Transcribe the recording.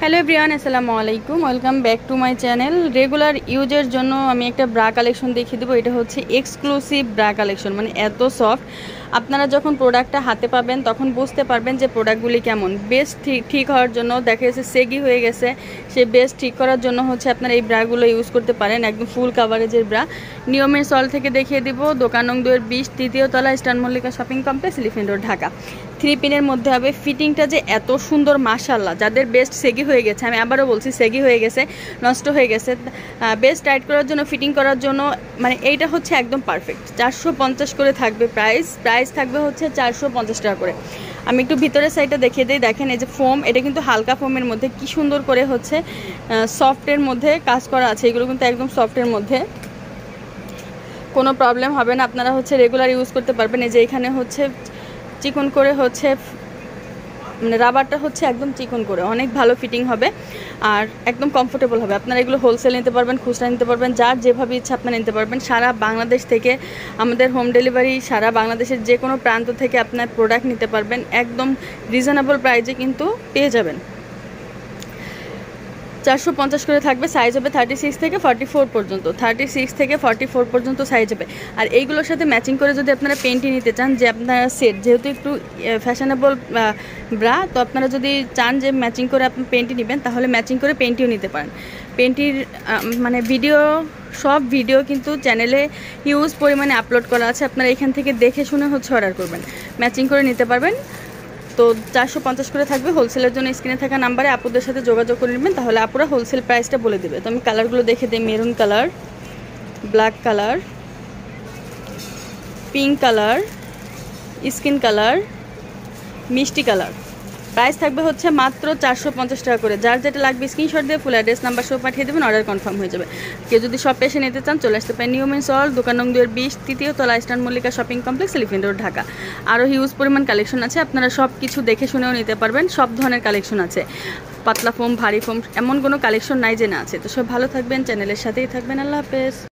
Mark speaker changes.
Speaker 1: Hello everyone, আসসালামু আলাইকুম। Welcome back to my channel. Regular ইউজের জন্য আমি একটা ব্রা কালেকশন দেখিয়ে দেবো। এটা হচ্ছে এক্সক্লুসিভ ব্রা কালেকশন, মানে এত সফট। আপনারা যখন প্রোডাক্টটা হাতে পাবেন তখন বুঝতে পারবেন যে প্রোডাক্টগুলি কেমন। বেস ঠিক হওয়ার জন্য দেখা গেছে সেগি হয়ে গেছে, সেই বেস ঠিক করার জন্য হচ্ছে আপনারা এই ব্রাগুলো ইউজ করতে পারেন। একদম ফুল কাভারেজের ব্রা। নিয়মের সল থেকে দেখিয়ে দিব। দোকান নং 2-20, তৃতীয় তলা, eastern Mallika shopping complex, elephant road, Dhaka. 3 পিনের মধ্যে হবে। ফিটিংটা যে এত সুন্দর, মাশাআল্লাহ। যাদের বেস্ট সেগি হয়ে গেছে, আমি আবারও বলছি সেগি হয়ে গেছে, নষ্ট হয়ে গেছে, বেস্ট টাইট করার জন্য, ফিটিং করার জন্য, মানে এইটা হচ্ছে একদম পারফেক্ট। 450 করে থাকবে প্রাইস থাকবে হচ্ছে 450 টাকা করে। আমি একটু ভিতরের সাইডটা দেখিয়ে দিই। দেখেন এই যে ফোম, এটা কিন্তু হালকা ফোমের মধ্যে কি সুন্দর করে হচ্ছে সফটের মধ্যে কাজ করা আছে। এগুলো কিন্তু একদম সফটের মধ্যে, কোনো প্রবলেম হবে না। আপনারা হচ্ছে রেগুলার ইউজ করতে পারবেন। এই যে এখানে হচ্ছে চিকন করে হচ্ছে, মানে রাবারটা হচ্ছে একদম চিকন করে, অনেক ভালো ফিটিং হবে আর একদম কমফোর্টেবল হবে। আপনারা এগুলো হোলসেল নিতে পারবেন, খুচরা নিতে পারবেন, যার যেভাবে ইচ্ছা আপনারা নিতে পারবেন। সারা বাংলাদেশ থেকে আমাদের হোম ডেলিভারি, সারা বাংলাদেশের যে কোনো প্রান্ত থেকে আপনার প্রোডাক্ট নিতে পারবেন। একদম রিজনেবল প্রাইসে কিন্তু পেয়ে যাবেন। 450 করে থাকবে। সাইজ হবে 36 থেকে 44 পর্যন্ত, 36 থেকে 44 পর্যন্ত সাইজ হবে। আর এইগুলোর সাথে ম্যাচিং করে যদি আপনারা পেন্টি নিতে চান, যে আপনারা সেট, যেহেতু একটু ফ্যাশনেবল ব্রা, তো আপনারা যদি চান যে ম্যাচিং করে আপনি পেন্টি নেবেন, তাহলে ম্যাচিং করে পেন্টিও নিতে পারেন। পেন্টির মানে সব ভিডিও কিন্তু চ্যানেলে হিউজ পরিমাণে আপলোড করা আছে। আপনারা এখান থেকে দেখে শুনে হচ্ছে অর্ডার করবেন, ম্যাচিং করে নিতে পারবেন। তো 450 করে থাকবে। হোলসেলের জন্য স্ক্রিনে থাকা নাম্বারে আপুদের সাথে যোগাযোগ করে নেবেন, তাহলে আপুরা হোলসেল প্রাইসটা বলে দেবে। তো আমি কালারগুলো দেখে দিই। Maroon colour, black colour, pink colour, skin colour, মিষ্টি কালার। প্রাইস থাকবে হচ্ছে মাত্র 450 টাকা করে। যার যেটা লাগবে স্ক্রিনশট দিয়ে ফুল অ্যাড্রেস নাম্বার সহ পাঠিয়ে দেবেন, অর্ডার কনফার্ম হয়ে যাবে। কেউ যদি শপে এসে নিতে চান, চলে আসতে পারেন নিয়মের সল, দোকান নং 2-20, তৃতীয় তলা, eastern Mallika shopping complex, elephant road, Dhaka. আরও হিউজ পরিমাণ কালেকশন আছে, আপনারা সব কিছু দেখে শুনেও নিতে পারবেন। সব ধরনের কালেকশন আছে, পাতলা ফোম, ভারী ফোম, এমন কোনো কালেকশন নাই যে না আছে। তো সব ভালো থাকবেন, চ্যানেলের সাথেই থাকবেন। আল্লাহ হাফেজ।